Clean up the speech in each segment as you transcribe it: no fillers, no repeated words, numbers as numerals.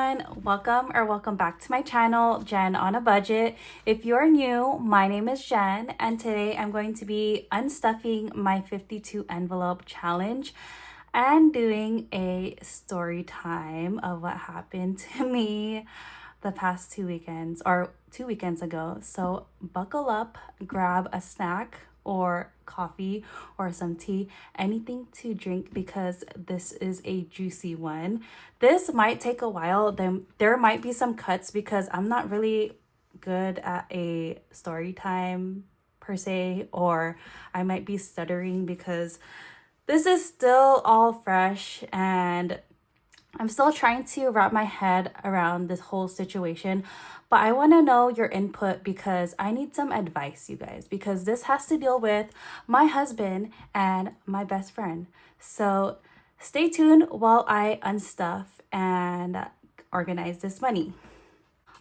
everyone, welcome back to my channel, Jen on a Budget. If you're new, my name is Jen and today I'm going to be unstuffing my 52 envelope challenge and doing a story time of what happened to me the past 2 weekends or 2 weekends ago. So buckle up, grab a snack or coffee or some tea, anything to drink, because this is a juicy one. This might take a while. Then there might be some cuts because I'm not really good at a story time per se, or I might be stuttering because this is still all fresh and I'm still trying to wrap my head around this whole situation, but I want to know your input because I need some advice, you guys, because this has to deal with my husband and my best friend. So stay tuned while I unstuff and organize this money.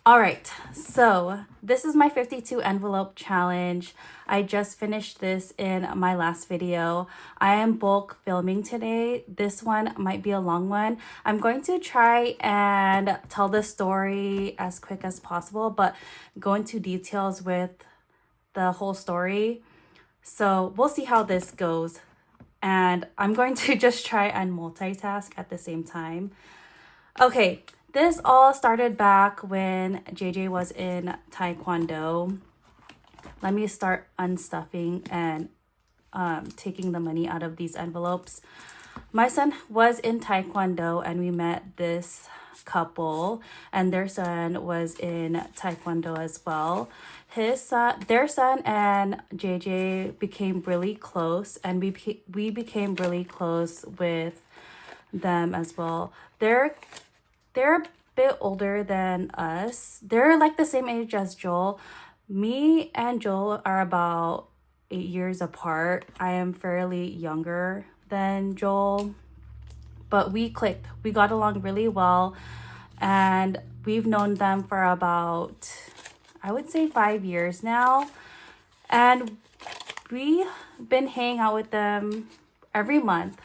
All right, so this is my 52 envelope challenge. I just finished this in my last video. I am bulk filming today. This one might be a long one. I'm going to try and tell the story as quick as possible, but go into details with the whole story. So we'll see how this goes. And I'm going to just try and multitask at the same time. Okay. This all started back when JJ was in Taekwondo. Let me start unstuffing and taking the money out of these envelopes. My son was in Taekwondo and we met this couple and their son was in Taekwondo as well. Their son and JJ became really close, and we became really close with them as well. They're a bit older than us. They're like the same age as Joel. Me and Joel are about 8 years apart. I am fairly younger than Joel, but we clicked. We got along really well, and we've known them for about, I would say, 5 years now. And we've been hanging out with them every month.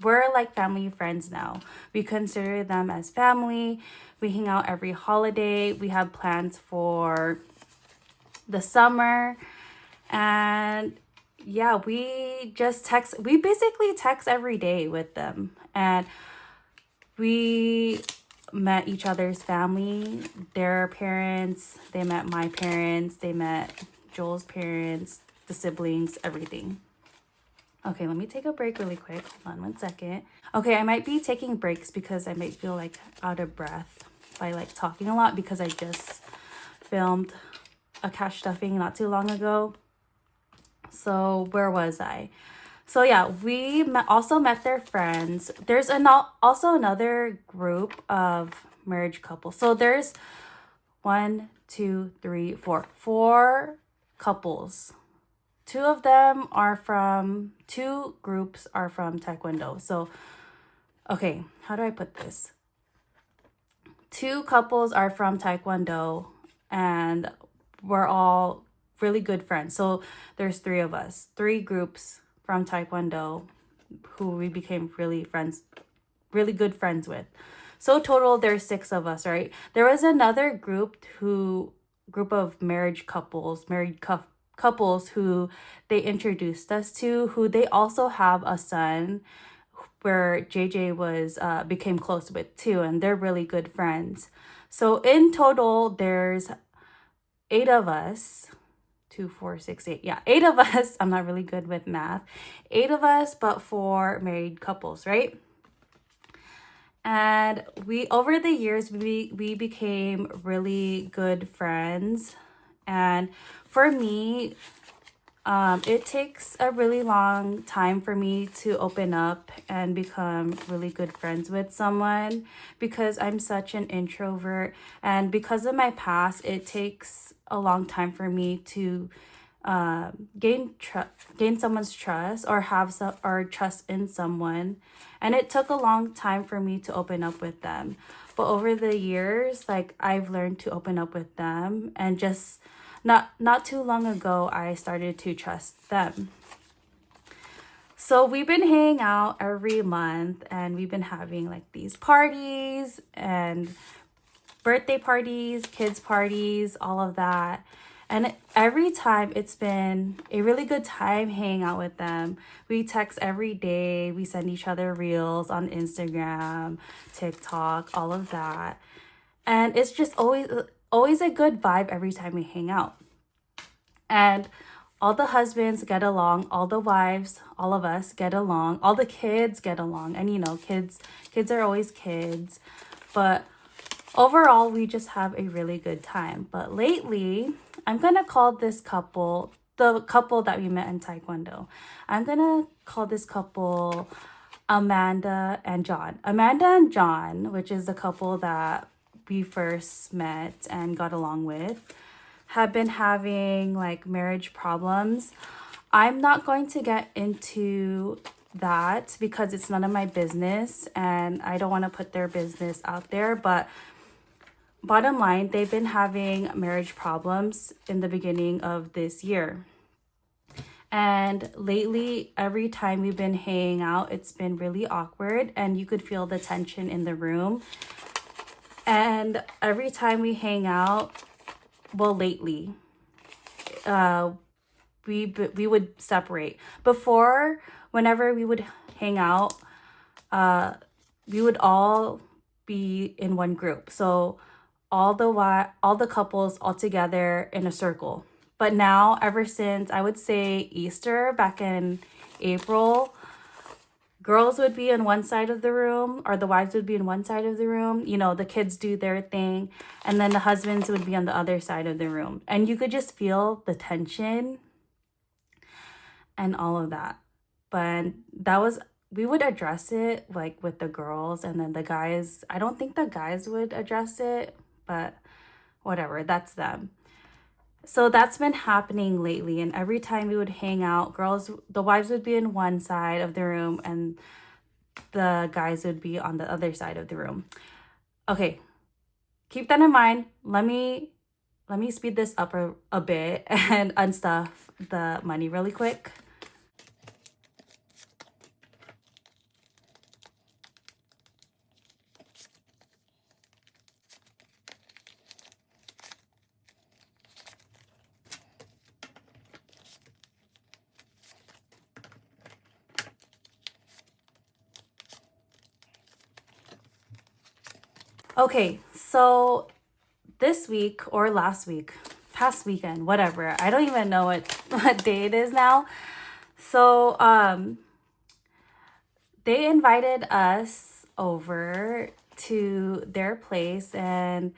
We're like family friends now. We consider them as family. We hang out every holiday. We have plans for the summer. And yeah, we basically text every day with them. And we met each other's family, their parents. They met my parents. They met Joel's parents, the siblings, everything. Okay, let me take a break really quick. Hold on 1 second. Okay, I might be taking breaks because I might feel like out of breath by like talking a lot because I just filmed a cash stuffing not too long ago. So where was I? So yeah, we also met their friends. There's also another group of marriage couples. So there's 4 couples. Two groups are from Taekwondo. So, okay, how do I put this? 2 couples are from Taekwondo and we're all really good friends. So there's 3 of us, 3 groups from Taekwondo who we became really good friends with. So total, there's 6 of us, right? There was another group of married couples who they introduced us to, who they also have a son where JJ became close with too, and they're really good friends. So in total, there's 8 of us. 2, 4, 6, 8. Yeah, 8 of us. I'm not really good with math. 8 of us, but 4 married couples, right? And over the years, we became really good friends. And for me, it takes a really long time for me to open up and become really good friends with someone because I'm such an introvert. And because of my past, it takes a long time for me to gain someone's trust or or trust in someone. And it took a long time for me to open up with them. But over the years, like, I've learned to open up with them, and just not too long ago, I started to trust them. So we've been hanging out every month, and we've been having like these parties and birthday parties, kids parties, all of that. And every time it's been a really good time hanging out with them. We text every day, we send each other reels on Instagram, TikTok, all of that. And it's just always a good vibe every time we hang out. And all the husbands get along, all the wives, all of us get along, all the kids get along. And you know, kids are always kids. But overall, we just have a really good time. But lately, I'm gonna call this couple, the couple that we met in Taekwondo, I'm gonna call this couple Amanda and John. Amanda and John, which is the couple that we first met and got along with, have been having like marriage problems. I'm not going to get into that because it's none of my business and I don't want to put their business out there. But bottom line, they've been having marriage problems in the beginning of this year. And lately, every time we've been hanging out, it's been really awkward and you could feel the tension in the room. And every time we hang out, well, lately, we would separate. Before, whenever we would hang out, we would all be in one group. So all the couples all together in a circle. But now, ever since I would say Easter back in April, girls would be in one side of the room, or the wives would be in one side of the room. You know, the kids do their thing, and then the husbands would be on the other side of the room. And you could just feel the tension and all of that. But we would address it like with the girls, and then the guys, I don't think the guys would address it, but whatever, that's them. So that's been happening lately, and every time we would hang out, the wives would be in one side of the room and the guys would be on the other side of the room. Okay, keep that in mind. Let me speed this up a bit and unstuff the money really quick. Okay, so this week or last week, past weekend, whatever, I don't even know what day it is now. So they invited us over to their place, and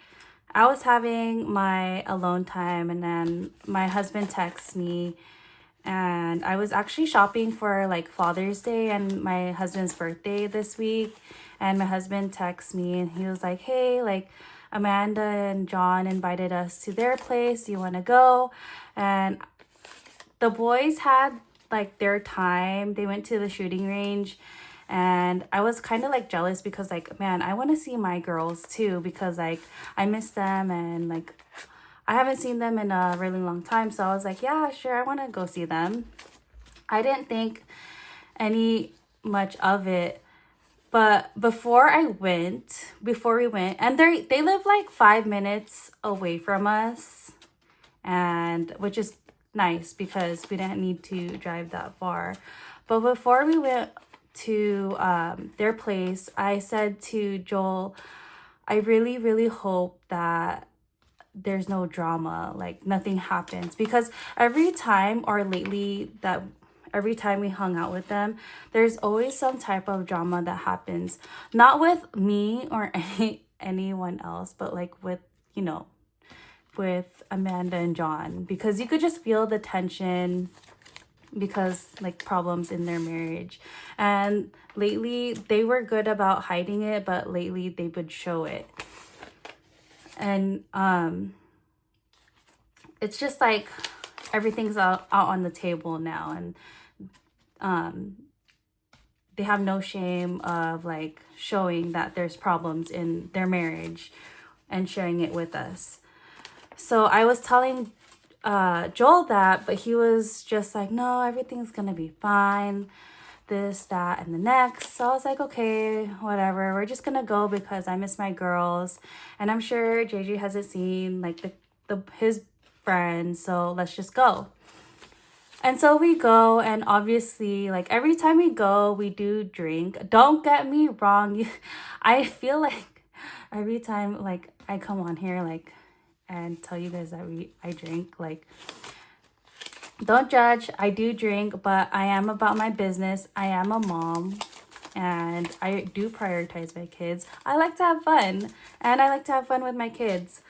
I was having my alone time, and then my husband texts me, and I was actually shopping for like Father's Day and my husband's birthday this week. And my husband texts me and he was like, hey, like Amanda and John invited us to their place. You want to go? And the boys had like their time. They went to the shooting range. And I was kind of like jealous because like, man, I want to see my girls too, because like I miss them and like I haven't seen them in a really long time. So I was like, yeah, sure, I want to go see them. I didn't think any much of it. But before we went, and they live like 5 minutes away from us, and which is nice because we didn't need to drive that far. But before we went to their place, I said to Joel, I really, really hope that there's no drama, like nothing happens, because every time we hung out with them, there's always some type of drama that happens. Not with me or anyone else, but like with Amanda and John, because you could just feel the tension because like problems in their marriage. And lately they were good about hiding it, but lately they would show it. And it's just like everything's out on the table now, and they have no shame of like showing that there's problems in their marriage and sharing it with us. So I was telling Joel that, but he was just like, no, everything's gonna be fine. this, that, and the next. So I was like, okay, whatever. We're just gonna go because I miss my girls. And I'm sure JJ hasn't seen like his friends. So let's just go. And so we go, and obviously, like every time we go, we do drink. Don't get me wrong. I feel like every time like I come on here like and tell you guys that I drink, like don't judge. I do drink, but I am about my business. I am a mom and I do prioritize my kids. I like to have fun and I like to have fun with my kids.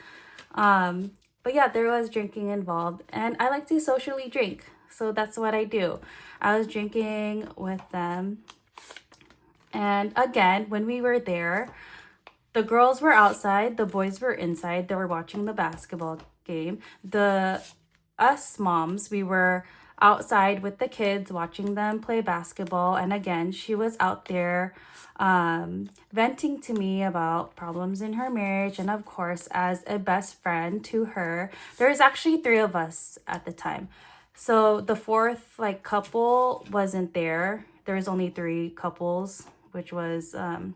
But yeah, there was drinking involved and I like to socially drink. So that's what I do. I was drinking with them. And again, when we were there, the girls were outside, the boys were inside. They were watching the basketball game. Us moms, we were outside with the kids watching them play basketball. And again, she was out there venting to me about problems in her marriage. And of course, as a best friend to her, there was actually 3 of us at the time. So the 4th like couple wasn't there. There was only 3 couples, which was I'm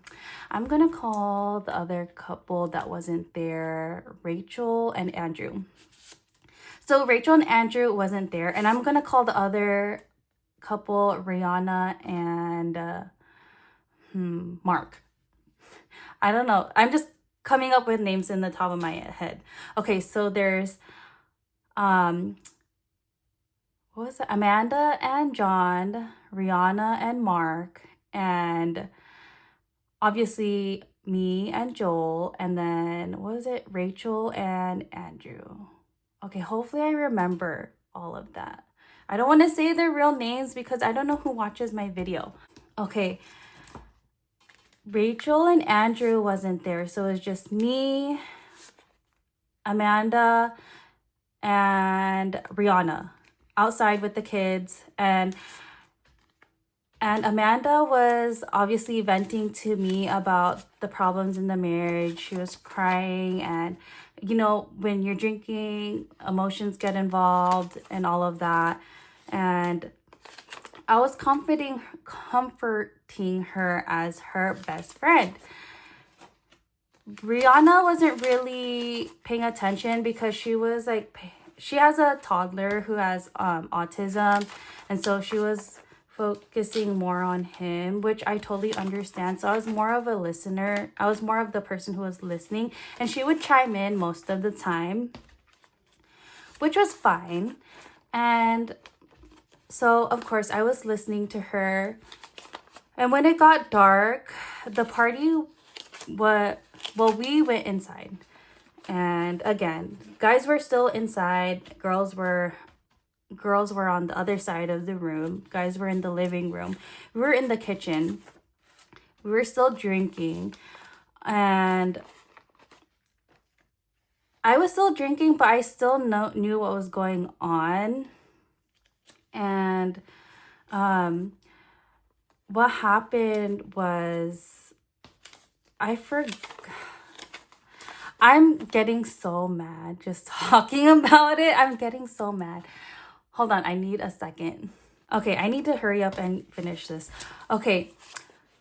gonna call the other couple that wasn't there Rachel and Andrew. So Rachel and Andrew wasn't there, and I'm gonna call the other couple Rihanna and Mark. I don't know. I'm just coming up with names in the top of my head. Okay, so there's what was it? Amanda and John, Rihanna and Mark, and obviously me and Joel, and then what was it? Rachel and Andrew. Okay, hopefully I remember all of that. I don't want to say their real names because I don't know who watches my video. Okay, Rachel and Andrew wasn't there, so it was just me, Amanda, and Rihanna outside with the kids. And Amanda was obviously venting to me about the problems in the marriage. She was crying, and you know, when you're drinking, emotions get involved and all of that. And I was comforting her as her best friend. Rihanna wasn't really paying attention because she was like, she has a toddler who has autism, and so she was focusing more on him, which I totally understand. So I was more of a listener. I was more of the person who was listening, and she would chime in most of the time, which was fine. And so of course I was listening to her. And when it got dark, the party we went inside. And again, guys were still inside, girls were on the other side of the room. Guys were in the living room. We were in the kitchen. We were still drinking. And I was still drinking, but I still knew what was going on. And what happened was, I'm getting so mad just talking about it. I'm getting so mad. Hold on, I need a second. Okay, I need to hurry up and finish this. Okay,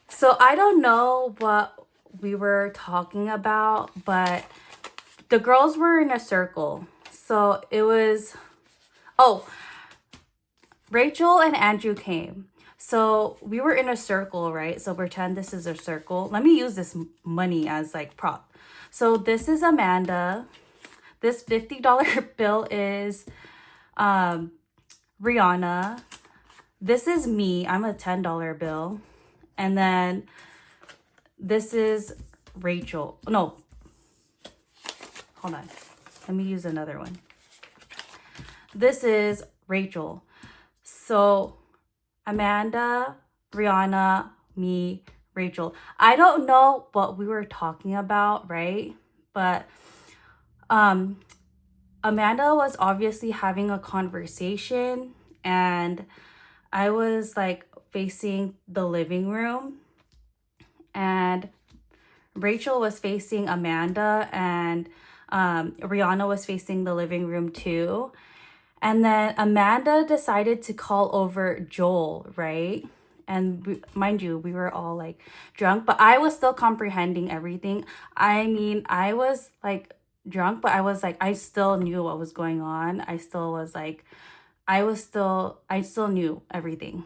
so I don't know what we were talking about, but the girls were in a circle. So it was, Rachel and Andrew came. So we were in a circle, right? So pretend this is a circle. Let me use this money as like prop. So this is Amanda. This $50 bill is Rihanna. This is me. I'm a $10 bill. And then this is Rachel. No. Hold on. Let me use another one. This is Rachel. So Amanda, Rihanna, me, Rachel. I don't know what we were talking about, right? But Amanda was obviously having a conversation, and I was like facing the living room, and Rachel was facing Amanda, and Rihanna was facing the living room too. And then Amanda decided to call over Joel, right? And mind you, we were all like drunk, but I was still comprehending everything. I mean, I was like drunk, but I was like, I still knew what was going on. I still was like, I still knew everything.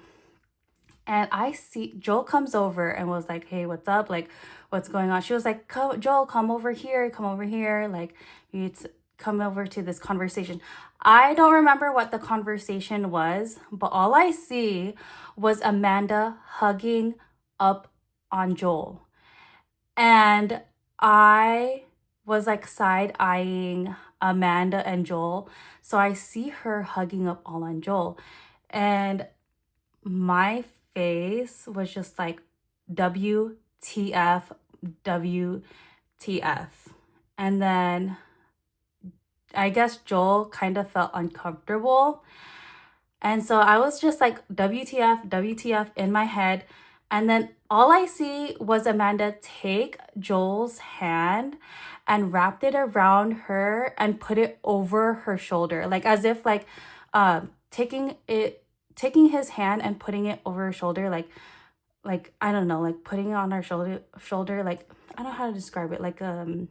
And I see Joel comes over and was like, hey, what's up? Like, what's going on? She was like, Joel, come over here. Come over here. Like, you come over to this conversation. I don't remember what the conversation was, but all I see was Amanda hugging up on Joel. And I was like side eyeing Amanda and Joel. So I see her hugging up all on Joel. And my face was just like, WTF, WTF. And then I guess Joel kind of felt uncomfortable. And so I was just like, WTF, WTF in my head. And then all I see was Amanda take Joel's hand and wrapped it around her and put it over her shoulder. Like as if like taking his hand and putting it over her shoulder, like I don't know, like putting it on her shoulder, like I don't know how to describe it, like I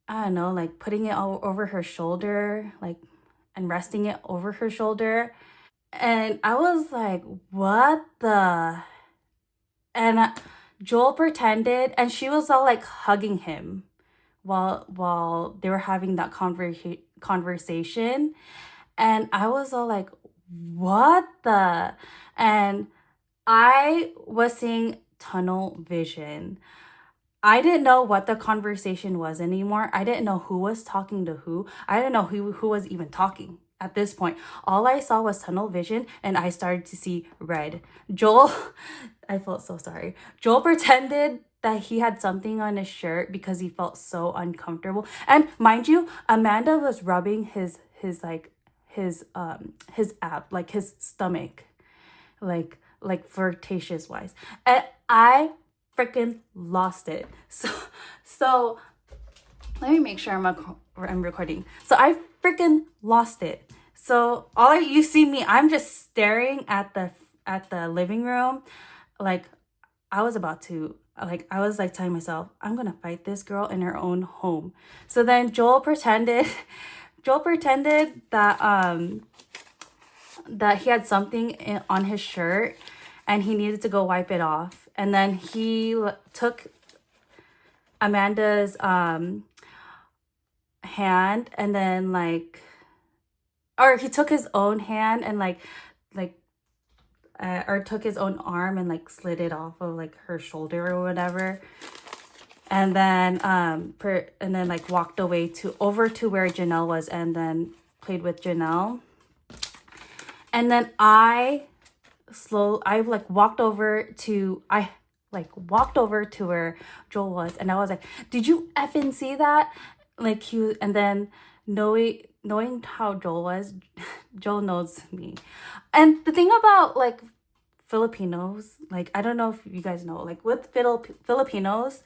don't know, like putting it over her shoulder, like, and resting it over her shoulder. And I was like, what the? And Joel pretended, and she was all like hugging him while they were having that conversation. And I was all like, what the? And I was seeing tunnel vision. I didn't know what the conversation was anymore. I didn't know who was talking to who. I didn't know who was even talking at this point. All I saw was tunnel vision, and I started to see red. Joel, I felt so sorry. Joel pretended that he had something on his shirt because he felt so uncomfortable. And mind you, Amanda was rubbing his ab, like his stomach, like flirtatious wise. And I freaking lost it. So let me make sure I'm recording. So I freaking lost it. So you see me, I'm just staring at the living room, like I was like telling myself, I'm gonna fight this girl in her own home. So then Joel pretended that he had something on his shirt and he needed to go wipe it off. And then he took Amanda's hand and then or he took his own hand and or took his own arm and slid it off of her shoulder or whatever. And then walked away over to where Janelle was and then played with Janelle. And then I walked over to where Joel was, and I was like, did you effing see that? And then knowing how Joel was, Joel knows me. And the thing about Filipinos, I don't know if you guys know, with Filipinos,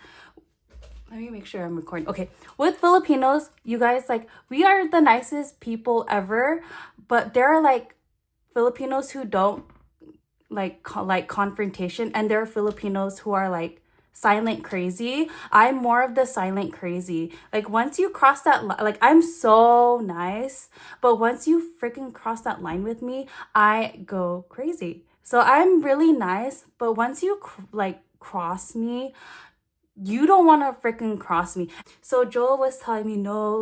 let me make sure I'm recording. Okay, with Filipinos, you guys, we are the nicest people ever, but there are Filipinos who don't like confrontation, and there are Filipinos who are silent crazy. I'm more of the silent crazy. Once you cross that I'm so nice, but once you freaking cross that line with me, I go crazy. So I'm really nice, but once you cross me, you don't want to freaking cross me. So Joel was telling me, no,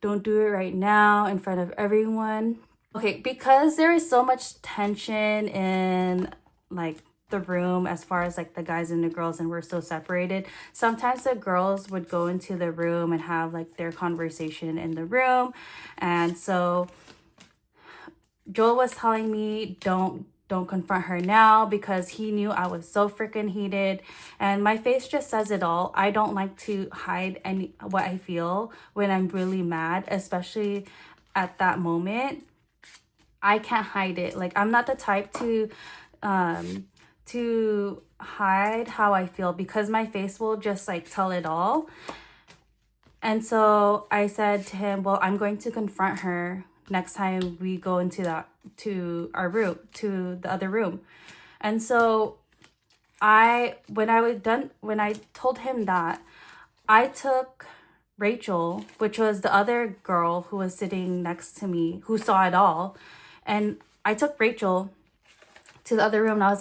don't do it right now in front of everyone. Okay, because there is so much tension in the room as far as the guys and the girls, and we're so separated. Sometimes the girls would go into the room and have their conversation in the room. And so Joel was telling me, don't confront her now, because he knew I was so freaking heated, and my face just says it all. I don't like to hide what I feel when I'm really mad, especially at that moment. I can't hide it. I'm not the type to hide how I feel, because my face will just tell it all. And so I said to him, well, I'm going to confront her next time we go into that our room, to the other room. And so when I told him that, I took Rachel, which was the other girl who was sitting next to me, who saw it all. And I took Rachel to the other room and I was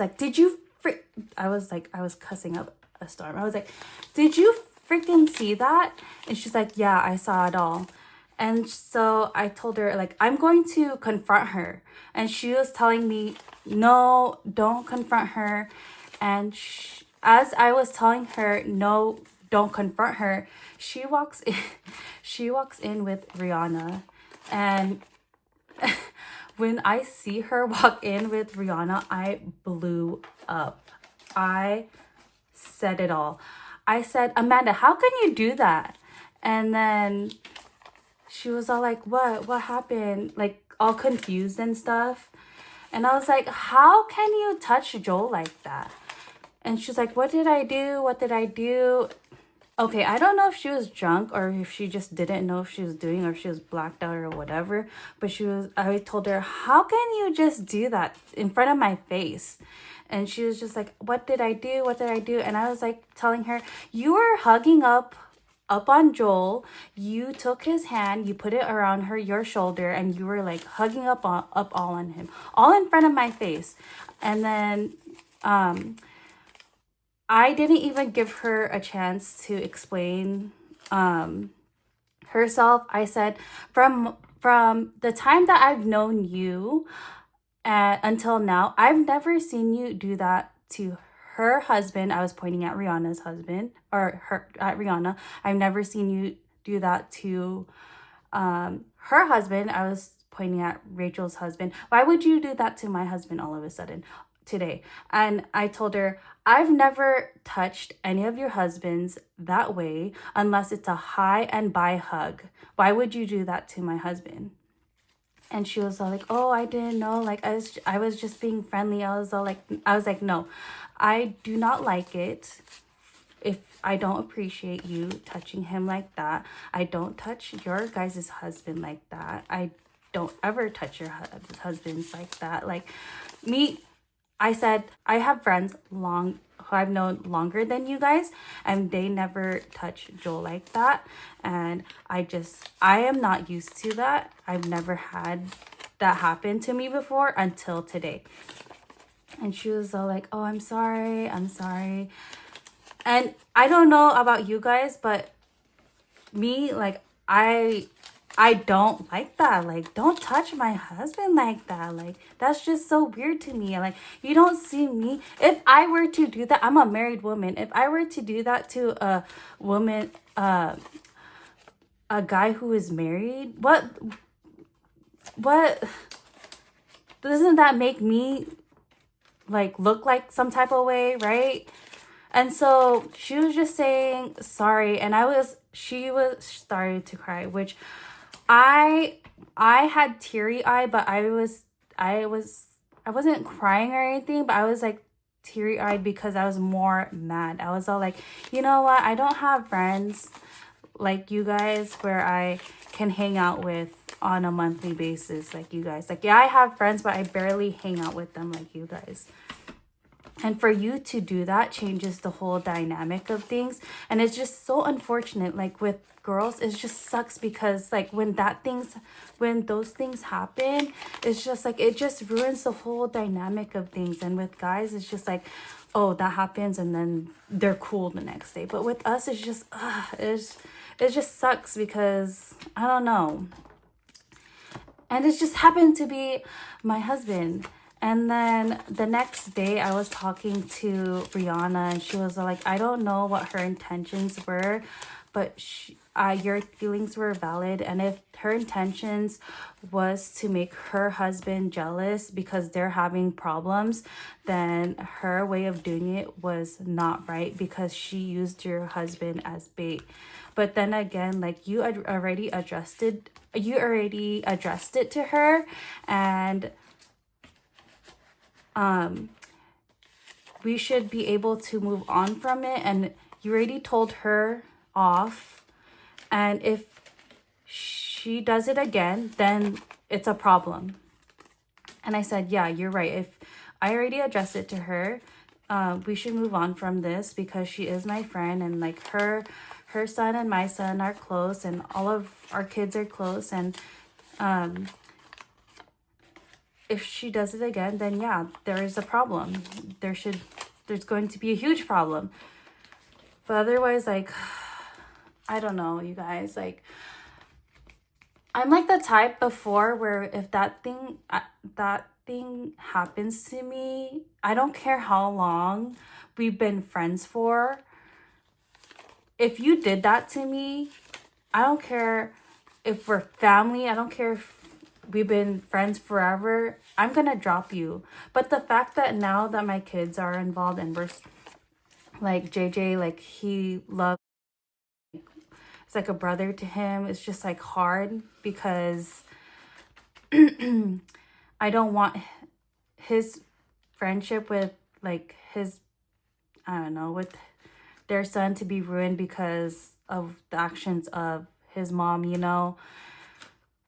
like, I was cussing up a storm. I was like, did you freaking see that? And she's like, yeah, I saw it all. And so I told her, like, I'm going to confront her. And she was telling me, no, don't confront her. And as I was telling her, no, don't confront her, she walks in with Rihanna. And when I see her walk in with Rihanna, I blew up. I said it all. I said, Amanda, how can you do that? And then she was all like, what happened? Like, all confused and stuff. And I was like, how can you touch Joel like that? And she's like, what did I do? Okay, I don't know if she was drunk or if she just didn't know if she was doing, or if she was blacked out or whatever. But I told her, how can you just do that in front of my face? And she was just like, what did I do? And I was like telling her, you were hugging up on Joel. You took his hand, you put it around your shoulder, and you were like hugging up all on him, all in front of my face. And then I didn't even give her a chance to explain herself. I said, from the time that I've known you until now, I've never seen you do that to her husband. I was pointing at Rihanna's husband, or at Rihanna. I've never seen you do that to her husband. I was pointing at Rachel's husband. Why would you do that to my husband all of a sudden today? And I told her, I've never touched any of your husbands that way unless it's a hi and bye hug. Why would you do that to my husband? And she was all like, oh, I didn't know. Like, I was just being friendly. I was like, no, I do not like it if I don't appreciate you touching him like that. I don't touch your guys' husband like that. I don't ever touch your husbands like that. Like, I said, I have friends who I've known longer than you guys, and they never touch Joel like that. And I am not used to that. I've never had that happen to me before until today. And she was all like, oh, I'm sorry. And I don't know about you guys, but me, like, I don't like that. Like, don't touch my husband like that. Like, that's just so weird to me. Like, you don't see me. If I were to do that, I'm a married woman. If I were to do that to a woman, a guy who is married, what doesn't that make me like look like some type of way, right? And so she was just saying sorry, and she was starting to cry, which I had teary eye, but I wasn't crying or anything, but I was like teary eyed because I was more mad. I was all like, you know what? I don't have friends like you guys where I can hang out with on a monthly basis like you guys. Like, yeah, I have friends, but I barely hang out with them like you guys. And for you to do that changes the whole dynamic of things. And it's just so unfortunate. Like, with girls, it just sucks because, like, when those things happen, it's just like, it just ruins the whole dynamic of things. And with guys, it's just like, oh, that happens and then they're cool the next day. But with us, it's just, it just sucks because, I don't know. And it just happened to be my husband. And then the next day I was talking to Rihanna, and she was like, I don't know what her intentions were, but your feelings were valid. And if her intentions was to make her husband jealous because they're having problems, then her way of doing it was not right because she used your husband as bait. But then again, like, you already addressed it to her, and we should be able to move on from it. And you already told her off, and if she does it again, then it's a problem. And I said, yeah, you're right. If I already addressed it to her, we should move on from this because she is my friend, and like her son and my son are close, and all of our kids are close. And if she does it again, then yeah, there is a problem. There's going to be a huge problem. But otherwise, like, I don't know, you guys, like, I'm like the type before where if that thing happens to me, I don't care how long we've been friends for. If you did that to me, I don't care if we're family, I don't care if we've been friends forever, I'm gonna drop you. But the fact that now that my kids are involved and we're like JJ, like he loves, it's like a brother to him, it's just like hard because I don't want his friendship with like his, I don't know, with their son to be ruined because of the actions of his mom, you know.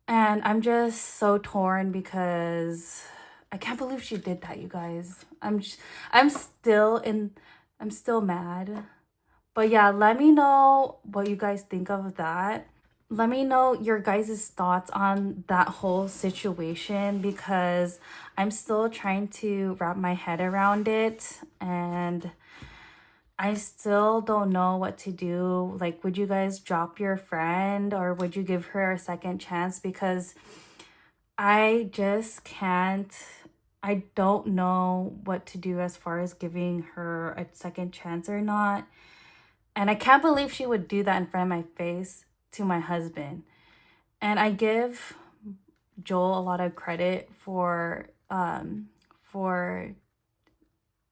And I'm just so torn because I can't believe she did that, you guys. I'm still mad. But yeah, let me know what you guys think of that. Let me know your guys' thoughts on that whole situation because I'm still trying to wrap my head around it, and I still don't know what to do. Like, would you guys drop your friend or would you give her a second chance? Because I just can't, I don't know what to do as far as giving her a second chance or not. And I can't believe she would do that in front of my face to my husband. And I give Joel a lot of credit for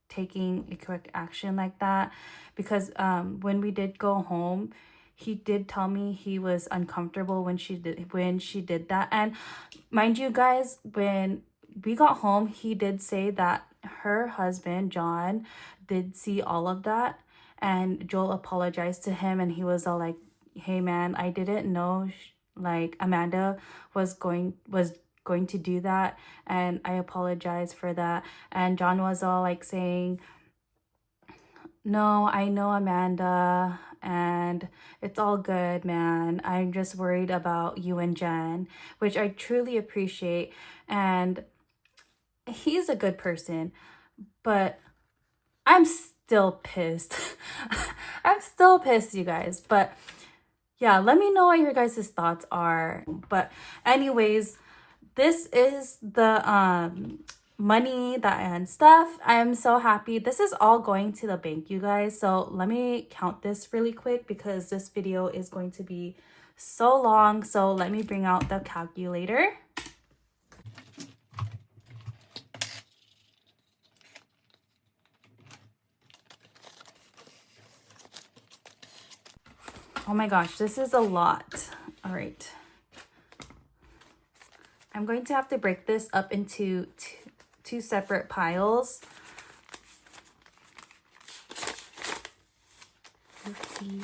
taking a quick action like that, because when we did go home, he did tell me he was uncomfortable when she did that. And mind you guys, when we got home, he did say that her husband John did see all of that, and Joel apologized to him, and he was all like, hey man, I didn't know like Amanda was going to do that, and I apologize for that. And John was all like saying, no, I know Amanda, and it's all good, man. I'm just worried about you and Jen, which I truly appreciate. And he's a good person, but I'm still pissed. I'm still pissed, you guys. But yeah, let me know what your guys' thoughts are. But anyways, this is the money that and stuff. I'm so happy. This is all going to the bank, you guys. So let me count this really quick because this video is going to be so long. So let me bring out the calculator. Oh my gosh, this is a lot. All right. I'm going to have to break this up into two separate piles. Let's see.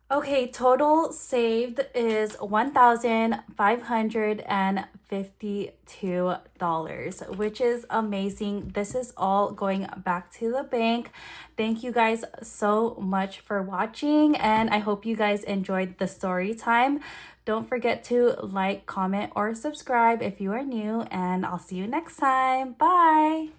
Okay, total saved is $1,552, which is amazing. This is all going back to the bank. Thank you guys so much for watching, and I hope you guys enjoyed the story time. Don't forget to like, comment, or subscribe if you are new, and I'll see you next time. Bye!